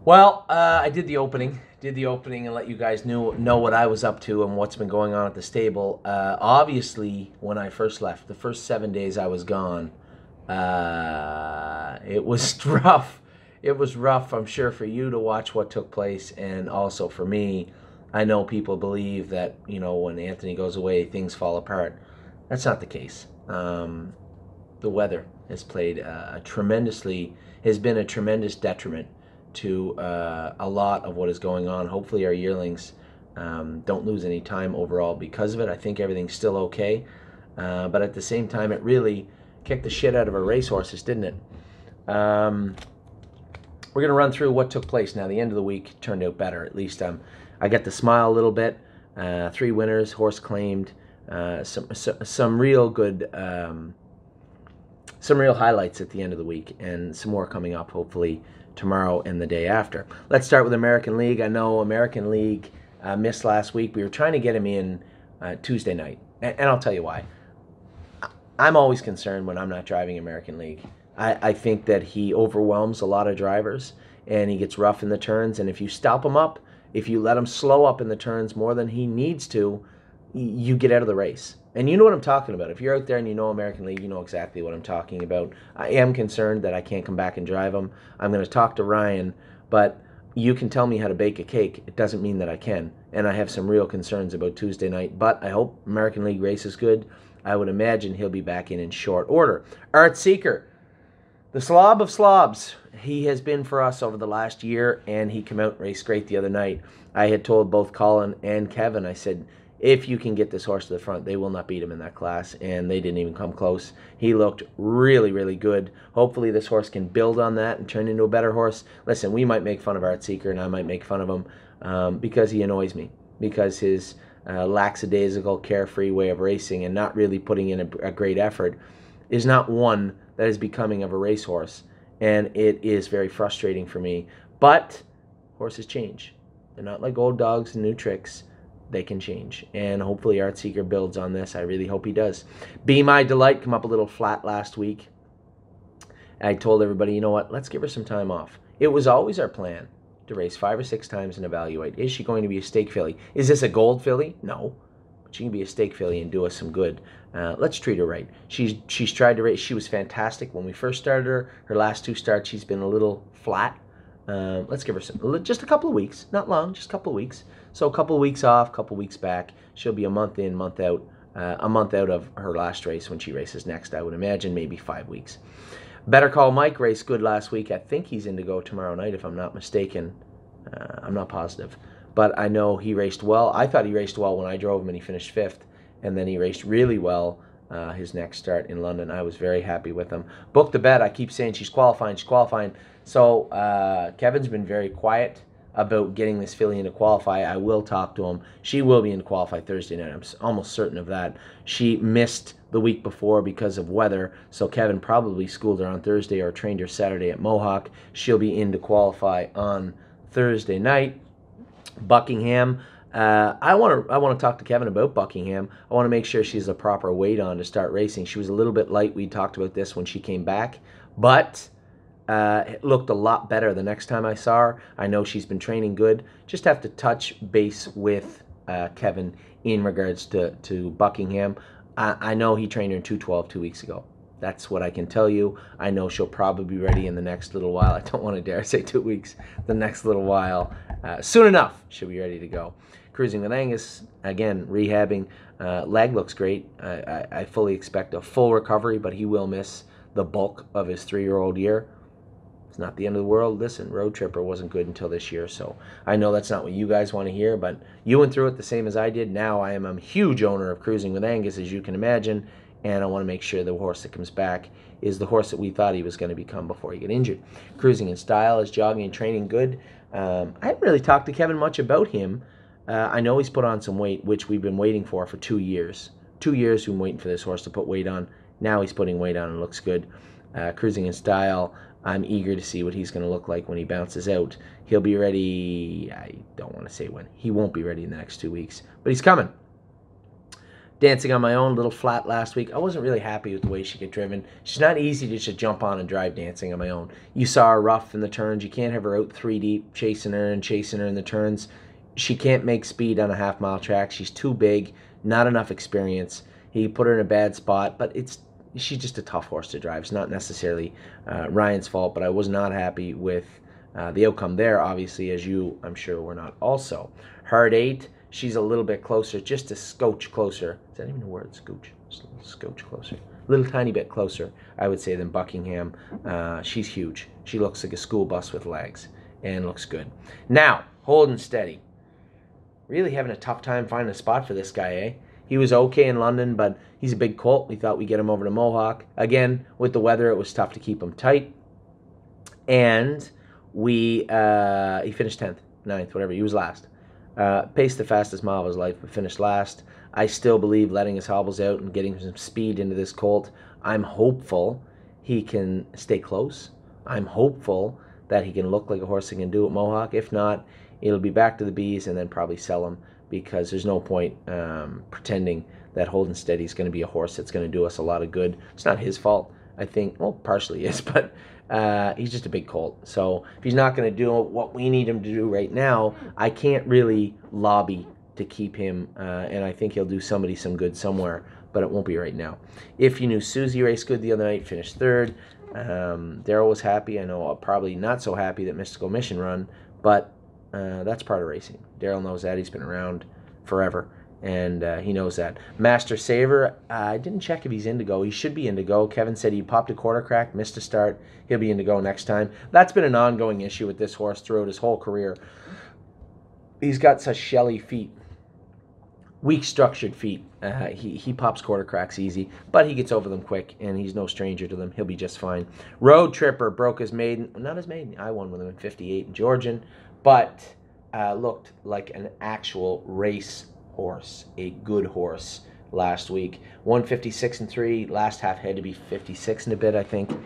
Well, I did the opening. And let you guys know what I was up to and what's been going on at the stable. Obviously, when I first left, the first 7 days I was gone, it was rough. It was rough, I'm sure, for you to watch what took place, and also for me. I know people believe that, when Anthony goes away, things fall apart. That's not the case. The weather has been a tremendous detriment to a lot of what is going on. Hopefully our yearlings don't lose any time overall because of it. I think everything's still okay. But at the same time, it really kicked the shit out of our racehorses, didn't it? We're going to run through what took place. Now, the end of the week turned out better. At least I get to smile a little bit. 3 winners, horse claimed, some real good, some real highlights at the end of the week, and some more coming up, hopefully, tomorrow and the day after. Let's start with American League. I know American League missed last week. We were trying to get him in Tuesday night, and I'll tell you why. I'm always concerned when I'm not driving American League. I think that he overwhelms a lot of drivers, and he gets rough in the turns, and if you stop him up, if you let him slow up in the turns more than he needs to, you get out of the race. And you know what I'm talking about. If you're out there and you know American League, you know exactly what I'm talking about. I am concerned that I can't come back and drive him. I'm going to talk to Ryan, but you can tell me how to bake a cake. It doesn't mean that I can. And I have some real concerns about Tuesday night, but I hope American League race is good. I would imagine he'll be back in short order. Art Seeker, the slob of slobs. He has been for us over the last year, and he came out and raced great the other night. I had told both Colin and Kevin, I said, if you can get this horse to the front, they will not beat him in that class, and they didn't even come close. He looked really, really good. Hopefully this horse can build on that and turn into a better horse. Listen, we might make fun of Art Seeker, and I might make fun of him because he annoys me, because his lackadaisical, carefree way of racing and not really putting in a great effort is not one that is becoming of a racehorse, and it is very frustrating for me. But horses change. They're not like old dogs and new tricks. They can change, and hopefully Art Seeker builds on this. I really hope he does. Be My Delight come up a little flat last week. I told everybody, you know what, let's give her some time off. It was always our plan to race 5 or 6 times and evaluate. Is she going to be a stake filly? Is this a gold filly? No, but she can be a stake filly and do us some good. Let's treat her right. She's tried to race. She was fantastic when we first started her. Her last 2 starts, she's been a little flat. Let's give her just a couple of weeks, not long, just a couple of weeks. So a couple of weeks off, a couple of weeks back. She'll be a month in, month out, a month out of her last race when she races next. I would imagine maybe 5 weeks. Better Call Mike raced good last week. I think he's in to go tomorrow night, if I'm not mistaken. I'm not positive, but I know he raced well. I thought he raced well when I drove him, and he finished 5th, and then he raced really well his next start in London. I was very happy with him. Book the Bet. I keep saying she's qualifying. So Kevin's been very quiet about getting this filly into qualify. I will talk to him. She will be in qualify Thursday night. I'm almost certain of that. She missed the week before because of weather, so Kevin probably schooled her on Thursday or trained her Saturday at Mohawk. She'll be in to qualify on Thursday night. Buckingham. I want to talk to Kevin about Buckingham. I want to make sure she's a proper weight on to start racing. She was a little bit light. We talked about this when she came back, but it looked a lot better the next time I saw her. I know she's been training good. Just have to touch base with Kevin in regards to Buckingham. I know he trained her in 212 2 weeks ago. That's what I can tell you. I know she'll probably be ready in the next little while. I don't want to dare say 2 weeks. The next little while. Soon enough, she'll be ready to go. Cruising with Angus, again, rehabbing. Leg looks great. I fully expect a full recovery, but he will miss the bulk of his 3-year-old year. It's not the end of the world. Listen, Road Tripper wasn't good until this year, so I know that's not what you guys want to hear, but you went through it the same as I did. Now I am a huge owner of Cruising with Angus, as you can imagine, and I want to make sure the horse that comes back is the horse that we thought he was going to become before he got injured. Cruising in Style is jogging and training good. I haven't really talked to Kevin much about him. I know he's put on some weight, which we've been waiting for 2 years. 2 years we've been waiting for this horse to put weight on. Now he's putting weight on and looks good. Cruising in Style, I'm eager to see what he's going to look like when he bounces out. He'll be ready, I don't want to say when. He won't be ready in the next 2 weeks, but he's coming. Dancing on My Own, a little flat last week. I wasn't really happy with the way she get driven. She's not easy to just jump on and drive Dancing on My Own. You saw her rough in the turns. You can't have her out 3 deep, chasing her in the turns. She can't make speed on a half-mile track. She's too big, not enough experience. He put her in a bad spot, but she's just a tough horse to drive. It's not necessarily Ryan's fault, but I was not happy with the outcome there, obviously, as you, I'm sure, were not also. Hard 8, she's a little bit closer, just a scotch closer. Is that even a word, scooch? Just a little scotch closer. A little tiny bit closer, I would say, than Buckingham. She's huge. She looks like a school bus with legs and looks good. Now, Holding Steady. Really having a tough time finding a spot for this guy, eh? He was okay in London, but he's a big colt. We thought we'd get him over to Mohawk. Again, with the weather, it was tough to keep him tight. And he finished 10th, 9th, whatever. He was last. Paced the fastest mile of his life, but finished last. I still believe letting his hobbles out and getting some speed into this colt, I'm hopeful he can stay close. I'm hopeful that he can look like a horse that can do at Mohawk. If not, it'll be back to the bees and then probably sell him, because there's no point pretending that Holding Steady is going to be a horse that's going to do us a lot of good. It's not his fault, I think. Well, partially is, but he's just a big colt. So if he's not going to do what we need him to do right now, I can't really lobby to keep him, and I think he'll do somebody some good somewhere, but it won't be right now. If You Knew Susie raced good the other night, finished 3rd. Daryl was happy. I know probably not so happy that Mystical Mission run, but that's part of racing. Daryl knows that. He's been around forever, and he knows that. Master Saver, I didn't check if he's in to go. He should be in to go. Kevin said he popped a quarter crack, missed a start. He'll be in to go next time. That's been an ongoing issue with this horse throughout his whole career. He's got such shelly feet, weak structured feet. He pops quarter cracks easy, but he gets over them quick, and he's no stranger to them. He'll be just fine. Road Tripper broke his maiden. Not his maiden. I won with him in 58 in Georgian, but looked like an actual race horse, a good horse last week. 156-3. Last half had to be 56 and a bit, I think.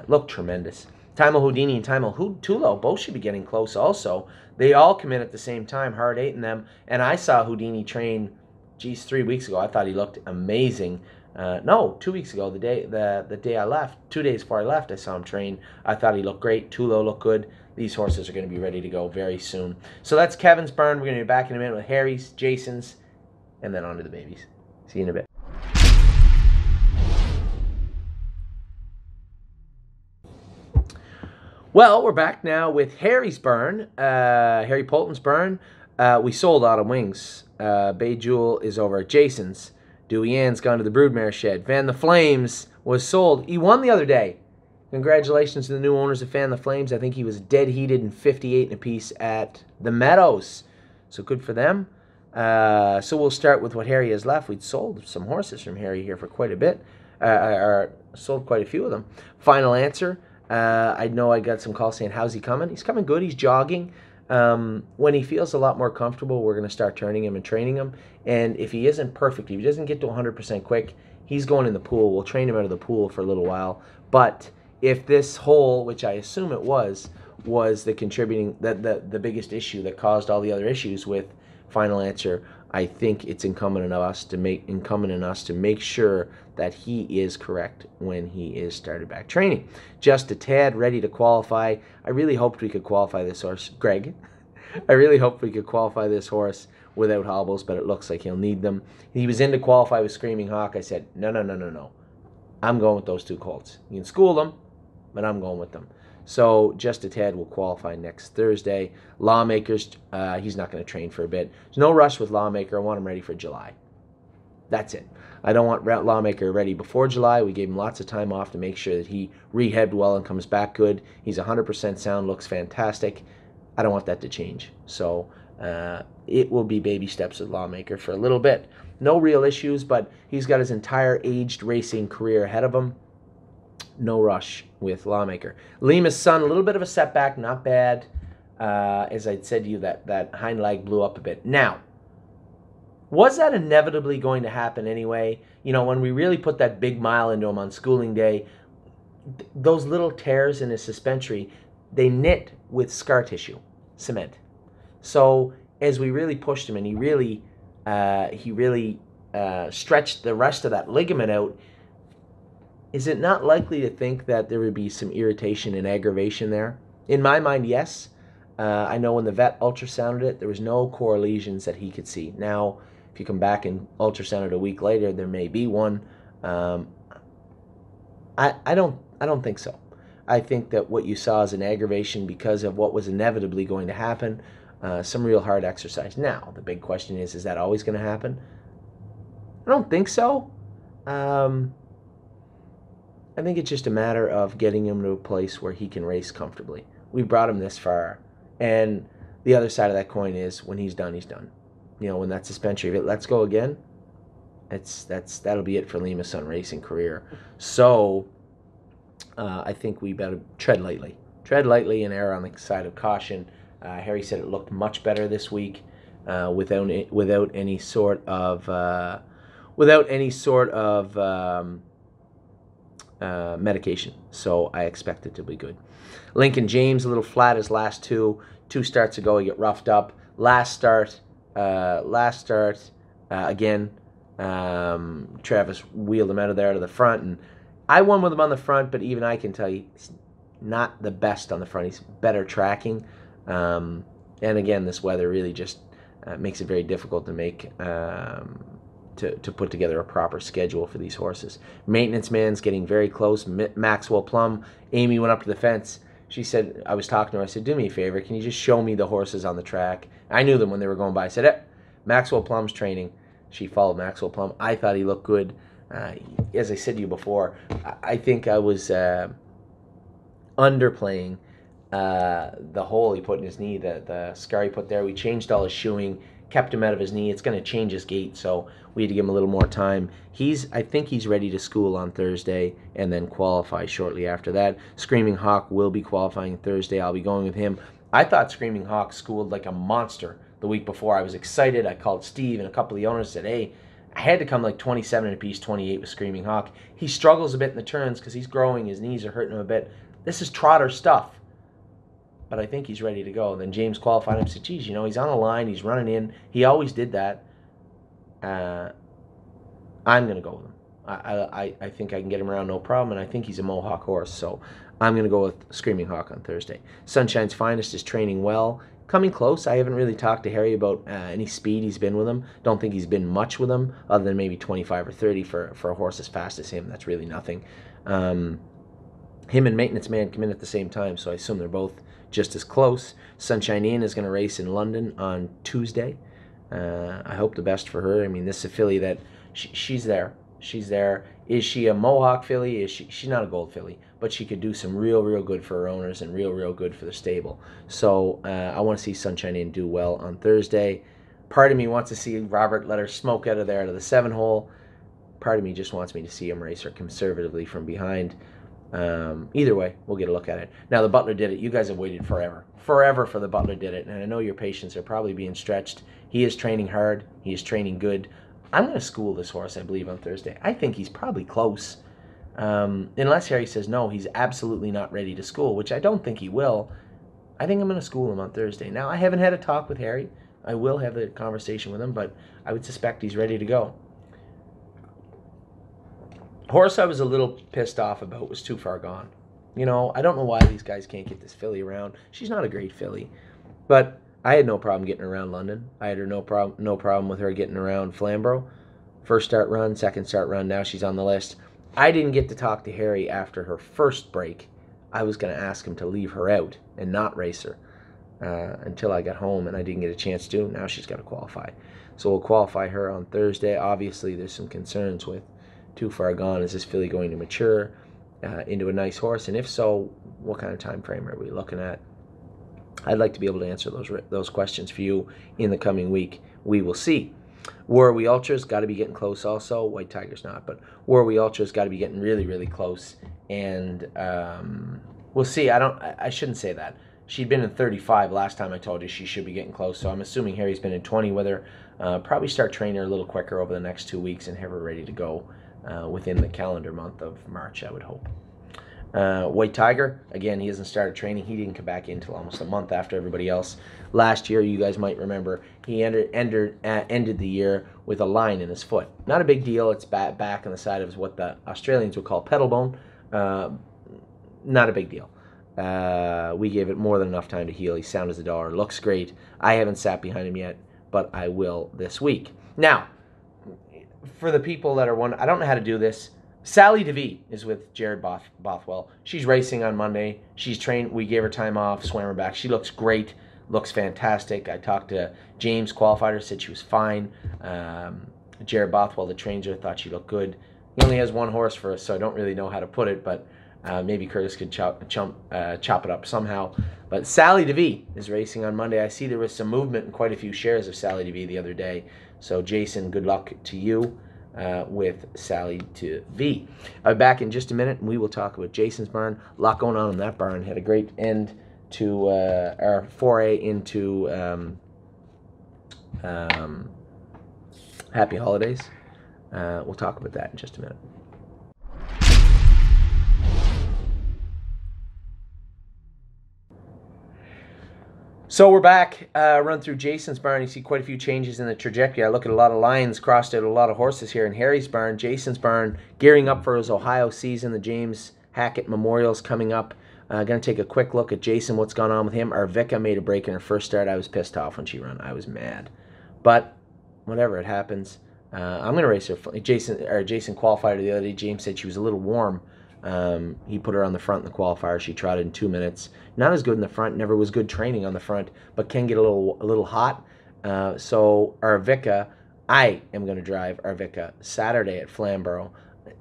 Looked tremendous. Timo Houdini and Timo Tulo both should be getting close also. They all come in at the same time, hard 8 in them. And I saw Houdini train, 3 weeks ago. I thought he looked amazing. No, 2 weeks ago, the day I left, 2 days before I left, I saw him train. I thought he looked great. Tulo looked good. These horses are going to be ready to go very soon. So that's Kevin's burn. We're going to be back in a minute with Harry's, Jason's, and then on to the babies. See you in a bit. Well, we're back now with Harry's burn, Harry Polton's burn. We sold Autumn Wings. Bay Jewel is over at Jason's. Dewey Ann's gone to the Broodmare shed. Fan the Flames was sold. He won the other day. Congratulations to the new owners of Fan the Flames. I think he was dead heated in 58 and a piece at the Meadows. So good for them. So we'll start with what Harry has left. We'd sold some horses from Harry here for quite a bit. Or sold quite a few of them. Final Answer. I know I got some calls saying, how's he coming? He's coming good. He's jogging. When he feels a lot more comfortable, we're going to start turning him and training him. And if he isn't perfect, if he doesn't get to 100% quick, he's going in the pool. We'll train him out of the pool for a little while. But if this hole, which I assume it was the contributing, the biggest issue that caused all the other issues with Final Answer, I think it's incumbent on us to make sure that he is correct when he is started back training. Just a tad ready to qualify. I really hoped we could qualify this horse, Greg. I really hoped we could qualify this horse without hobbles, but it looks like he'll need them. He was in to qualify with Screaming Hawk. I said, no. I'm going with those two colts. You can school them, but I'm going with them. So Just a Tad will qualify next Thursday. Lawmakers, he's not going to train for a bit. There's no rush with Lawmaker. I want him ready for July. That's it. I don't want Lawmaker ready before July. We gave him lots of time off to make sure that he rehabbed well and comes back good. He's 100% sound, looks fantastic. I don't want that to change. So it will be baby steps with Lawmaker for a little bit. No real issues, but he's got his entire aged racing career ahead of him. No rush with Lawmaker. Lima's Son, a little bit of a setback, not bad. As I'd said to you, that hind leg blew up a bit. Now, was that inevitably going to happen anyway? You know, when we really put that big mile into him on schooling day, those little tears in his suspensory, they knit with scar tissue, cement. So as we really pushed him, and he really stretch the rest of that ligament out, is it not likely to think that there would be some irritation and aggravation there? In my mind, yes. I know when the vet ultrasounded it, there was no core lesions that he could see. Now, if you come back and ultrasound it a week later, there may be one. I don't think so. I think that what you saw is an aggravation because of what was inevitably going to happen. Some real hard exercise. Now, the big question is that always going to happen? I don't think so. I think it's just a matter of getting him to a place where he can race comfortably. We brought him this far, and the other side of that coin is when he's done, he's done. You know, when that suspension lets go again, that'll be it for Lima's Sun racing career. So I think we better tread lightly and err on the side of caution. Harry said it looked much better this week without any sort of medication. So I expect it to be good. Lincoln James, a little flat his last two starts ago. He got roughed up. Last start, again, Travis wheeled him out of there to the front, and I won with him on the front, but even I can tell you he's not the best on the front. He's better tracking. And again, this weather really just makes it very difficult to make to put together a proper schedule for these horses. Maintenance man's getting very close. Maxwell Plum. Amy went up to the fence. She said, I was talking to her, I said, do me a favor, can you just show me the horses on the track? I knew them when they were going by. I said, Maxwell Plum's training. She followed Maxwell Plum. I thought he looked good. As I said to you before, I think I was underplaying the hole he put in his knee, the scar he put there. We changed all his shoeing, kept him out of his knee. It's going to change his gait, so we had to give him a little more time. I think he's ready to school on Thursday and then qualify shortly after that. Screaming Hawk will be qualifying Thursday. I'll be going with him. I thought Screaming Hawk schooled like a monster the week before. I was excited. I called Steve and a couple of the owners, said, hey, I had to come like 27 and a piece, 28 with Screaming Hawk. He struggles a bit in the turns because he's growing. His knees are hurting him a bit. This is trotter stuff. But I think he's ready to go. And then James qualified him and said, geez, he's on a line. He's running in. He always did that. I'm going to go with him. I think I can get him around no problem, and I think he's a Mohawk horse. So I'm going to go with Screaming Hawk on Thursday. Sunshine's Finest is training well. Coming close. I haven't really talked to Harry about any speed he's been with him. Don't think he's been much with him, other than maybe 25 or 30 for a horse as fast as him. That's really nothing. Him and Maintenance Man come in at the same time, so I assume they're both just as close. Sunshine Inn is going to race in London on Tuesday. I hope the best for her. I mean, this is a filly that she's there. She's there. Is she a Mohawk filly? She's not a gold filly, but she could do some real good for her owners and real good for the stable. So I want to see Sunshine Inn do well on Thursday. Part of me wants to see Robert let her smoke out of there to the 7-hole. Part of me just wants me to see him race her conservatively from behind. Either way, we'll get a look at it. Now, the Butler did it. You guys have waited forever for the Butler did it, and I know your patience are probably being stretched. He is training hard. He is training good. I'm going to school this horse, I believe, on Thursday. I think he's probably close. Unless Harry says, no, he's absolutely not ready to school, which I don't think he will. I think I'm going to school him on Thursday. Now, I haven't had a talk with Harry. I will have a conversation with him, but I would suspect he's ready to go. Horse I was a little pissed off about was Too Far Gone. I don't know why these guys can't get this filly around. She's not a great filly, but I had no problem getting around London. I had no problem with her getting around Flamborough. First start run, second start run, now she's on the list. I didn't get to talk to Harry after her first break. I was going to ask him to leave her out and not race her until I got home, and I didn't get a chance to. Now she's got to qualify. So we'll qualify her on Thursday. Obviously, there's some concerns with Too Far Gone. Is this filly going to mature into a nice horse? And if so, what kind of time frame are we looking at? I'd like to be able to answer those questions for you in the coming week. We will see. War We Ultras got to be getting close also. White Tiger's not, but War We Ultras got to be getting really close. And we'll see. I shouldn't say that. She'd been in 35 last time I told you she should be getting close. So I'm assuming Harry's been in 20 with her. Probably start training her a little quicker over the next 2 weeks and have her ready to go within the calendar month of March, I would hope. White Tiger, again, he hasn't started training. He didn't come back in until almost a month after everybody else. Last year, you guys might remember, he ended the year with a line in his foot. Not a big deal. It's back on the side of what the Australians would call pedal bone. Not a big deal. We gave it more than enough time to heal. He's sound as a dollar. Looks great. I haven't sat behind him yet, but I will this week. Now, for the people that are wondering, I don't know how to do this. Sally DeVee is with Jared Bothwell. She's racing on Monday. She's trained. We gave her time off, swam her back. She looks great, looks fantastic. I talked to James, qualifier, said she was fine. Jared Bothwell, the trainer, thought she looked good. He only has one horse for us, so I don't really know how to put it, but maybe Curtis could chop it up somehow. But Sally DeVee is racing on Monday. I see there was some movement in quite a few shares of Sally DeVee the other day. So, Jason, good luck to you with Sally DeVee. I'll be back in just a minute, and we will talk about Jason's barn. A lot going on in that barn. Had a great end to our foray into Happy Holidays. We'll talk about that in just a minute. So we're back, run through Jason's barn. You see quite a few changes in the trajectory. I look at a lot of lines, crossed out a lot of horses here in Harry's barn. Jason's barn, gearing up for his Ohio season. The James Hackett Memorial's coming up. Going to take a quick look at Jason, what's gone on with him. Arvika made a break in her first start. I was pissed off when she ran. I was mad. But whatever, it happens. I'm going to race her. Jason qualified her the other day. James said she was a little warm. He put her on the front in the qualifier. She trotted in 2 minutes. Not as good in the front. Never was good training on the front, but can get a little hot. So Arvika, I am going to drive Arvika Saturday at Flamborough.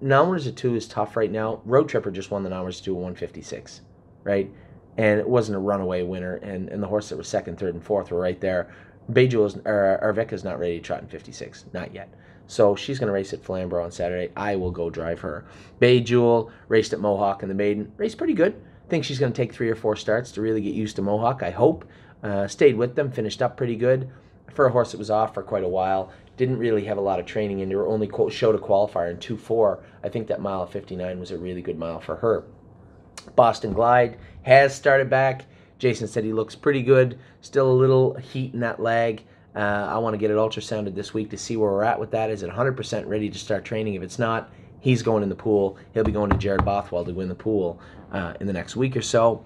Numbers of 2 is tough right now. Road Tripper just won the numbers 2 at 156, right? And it wasn't a runaway winner. And the horse that was second, third, and fourth were right there. Arvika's not ready to trot in 56, not yet. So she's going to race at Flamborough on Saturday. I will go drive her. Bay Jewel raced at Mohawk in the maiden. Raced pretty good. Think she's going to take 3 or 4 starts to really get used to Mohawk, I hope. Stayed with them, finished up pretty good. For a horse that was off for quite a while, didn't really have a lot of training in her, only showed a qualifier in 2.4. I think that mile of 59 was a really good mile for her. Boston Glide has started back. Jason said he looks pretty good. Still a little heat in that leg. I want to get it ultrasounded this week to see where we're at with that. Is it 100% ready to start training? If it's not, he's going in the pool. He'll be going to Jared Bothwell to win the pool in the next week or so.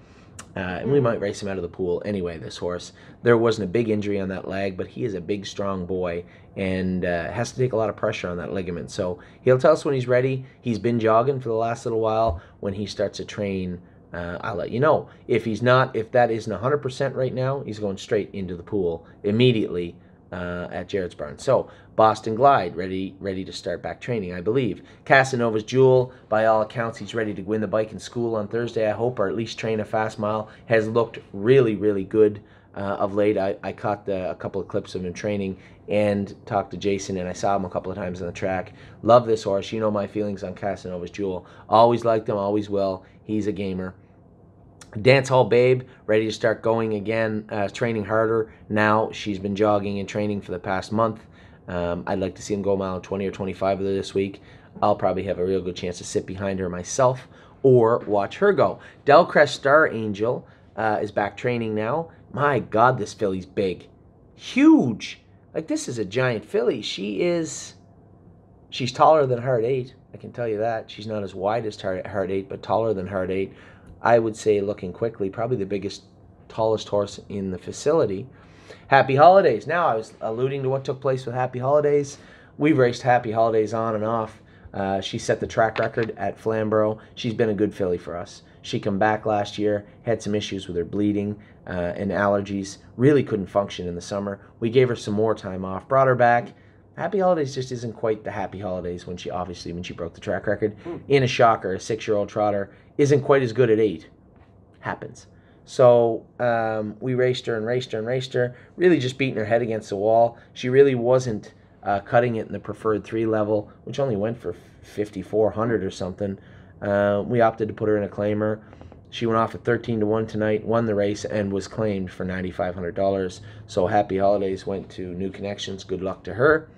And we might race him out of the pool anyway, this horse. There wasn't a big injury on that leg, but he is a big, strong boy and has to take a lot of pressure on that ligament. So he'll tell us when he's ready. He's been jogging for the last little while. When he starts to train, I'll let you know. If that isn't 100% right now, he's going straight into the pool immediately at Jared's barn. So Boston Glide ready to start back training, I believe. Casanova's Jewel, by all accounts, he's ready to win the bike in school on Thursday, I hope, or at least train a fast mile. Has looked really, really good of late. I caught a couple of clips of him training and talked to Jason, and I saw him a couple of times on the track. Love this horse. You know my feelings on Casanova's Jewel. Always liked him, always will. He's a gamer. Dance Hall Babe, ready to start going again, training harder. Now she's been jogging and training for the past month. I'd like to see him go a mile 20 or 25 of this week. I'll probably have a real good chance to sit behind her myself or watch her go. Delcrest Star Angel is back training now. My God, this filly's big. Huge. Like, this is a giant filly. She's taller than Heart 8. I can tell you that. She's not as wide as Heart 8, but taller than Heart 8. I would say, looking quickly, probably the biggest, tallest horse in the facility. Happy Holidays. Now, I was alluding to what took place with Happy Holidays. We've raced Happy Holidays on and off. She set the track record at Flamborough. She's been a good filly for us. She came back last year, had some issues with her bleeding and allergies, really couldn't function in the summer. We gave her some more time off, brought her back. Happy Holidays just isn't quite the Happy Holidays when she broke the track record. In a shocker, a 6-year-old trotter isn't quite as good at 8. Happens. So we raced her and raced her and raced her, really just beating her head against the wall. She really wasn't cutting it in the preferred 3 level, which only went for 5,400 or something. We opted to put her in a claimer. She went off at 13-1 tonight, won the race, and was claimed for $9,500. So Happy Holidays went to New Connections. Good luck to her.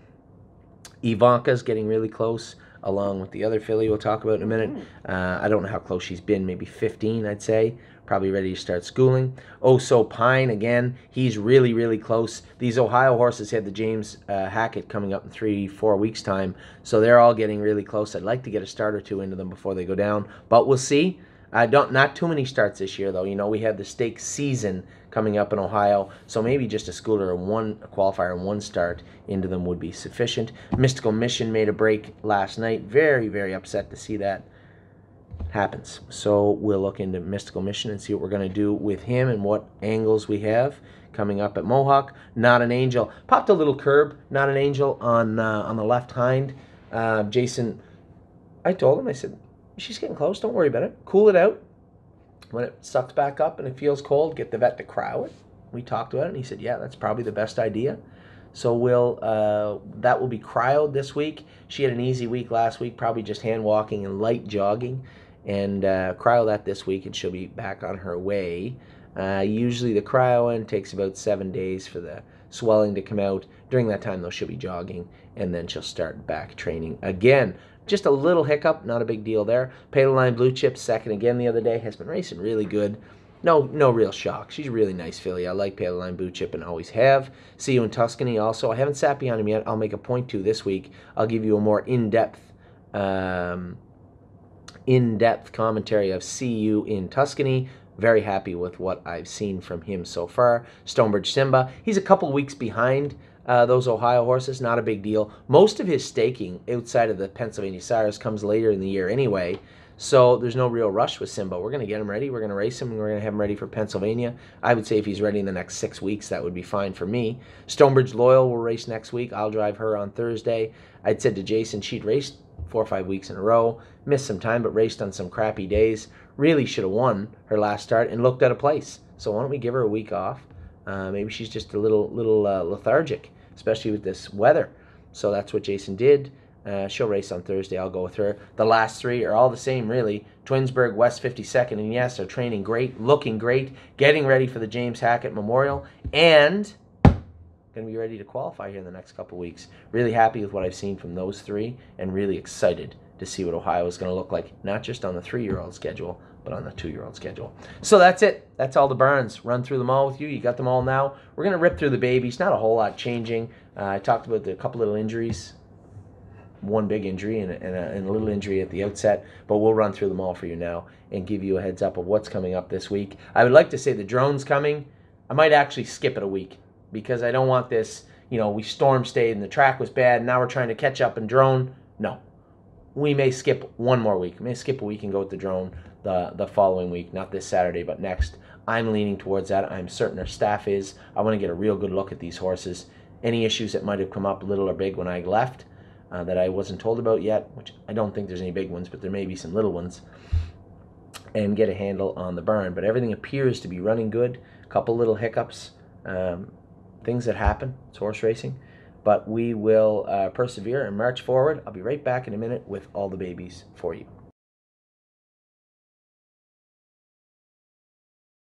Ivanka's getting really close. along with the other filly we'll talk about in a minute. I don't know how close she's been, maybe 15, I'd say. Probably ready to start schooling. Oh So Pine, again, he's really, really close. These Ohio horses had the James Hackett coming up in 3-4 weeks' time, so they're all getting really close. I'd like to get a start or two into them before they go down, but we'll see. Not too many starts this year, though. You know, we have the stakes season coming up in Ohio, so maybe just a schooler and a qualifier and one start into them would be sufficient. Mystical Mission made a break last night. Very, very upset to see that happens. So we'll look into Mystical Mission and see what we're going to do with him and what angles we have coming up at Mohawk. Not an Angel. Popped a little curb, Not an Angel, on the left hind. Jason, I told him, I said, she's getting close. Don't worry about it. Cool it out. When it sucks back up and it feels cold, get the vet to cryo it. We talked about it, and he said, yeah, that's probably the best idea. So that will be cryoed this week. She had an easy week last week, probably just hand walking and light jogging. And cryo that this week, and she'll be back on her way. Usually the cryo takes about 7 days for the swelling to come out. During that time, though, she'll be jogging, and then she'll start back training again. Just a little hiccup, not a big deal there. Paleline Blue Chip, second again the other day, has been racing really good. No real shock. She's a really nice filly. I like Paleline Blue Chip and always have. See You in Tuscany also. I haven't sat behind him yet. I'll make a point to this week. I'll give you a more in-depth commentary of See You in Tuscany. Very happy with what I've seen from him so far. Stonebridge Simba, he's a couple weeks behind those Ohio horses, not a big deal. Most of his staking outside of the Pennsylvania Sires comes later in the year anyway, so there's no real rush with Simba. We're going to get him ready. We're going to race him, and we're going to have him ready for Pennsylvania. I would say if he's ready in the next 6 weeks, that would be fine for me. Stonebridge Loyal will race next week. I'll drive her on Thursday. I'd said to Jason she'd raced 4 or 5 weeks in a row, missed some time, but raced on some crappy days. Really should have won her last start and looked at a place. So why don't we give her a week off? Maybe she's just a little lethargic, especially with this weather. So that's what Jason did. She'll race on Thursday. I'll go with her. The last three are all the same, really. Twinsburg, West 52nd, and yes, they're training great, looking great, getting ready for the James Hackett Memorial, and going to be ready to qualify here in the next couple weeks. Really happy with what I've seen from those three, and really excited to see what Ohio is going to look like, not just on the 3-year-old schedule, but on the 2-year-old schedule. So that's it. That's all the burns. Run through them all with you. You got them all now. We're going to rip through the babies. Not a whole lot changing. I talked about a couple little injuries. One big injury and a little injury at the outset, but we'll run through them all for you now and give you a heads up of what's coming up this week. I would like to say the drone's coming. I might actually skip it a week because I don't want this, we storm stayed and the track was bad and now we're trying to catch up and drone. No. We may skip one more week. We may skip a week and go with the drone the following week, not this Saturday, but next. I'm leaning towards that. I'm certain our staff is. I want to get a real good look at these horses. Any issues that might have come up, little or big, when I left, that I wasn't told about yet, which I don't think there's any big ones, but there may be some little ones, and get a handle on the burn. But everything appears to be running good. A couple little hiccups, things that happen. It's horse racing. But we will persevere and march forward. I'll be right back in a minute with all the babies for you.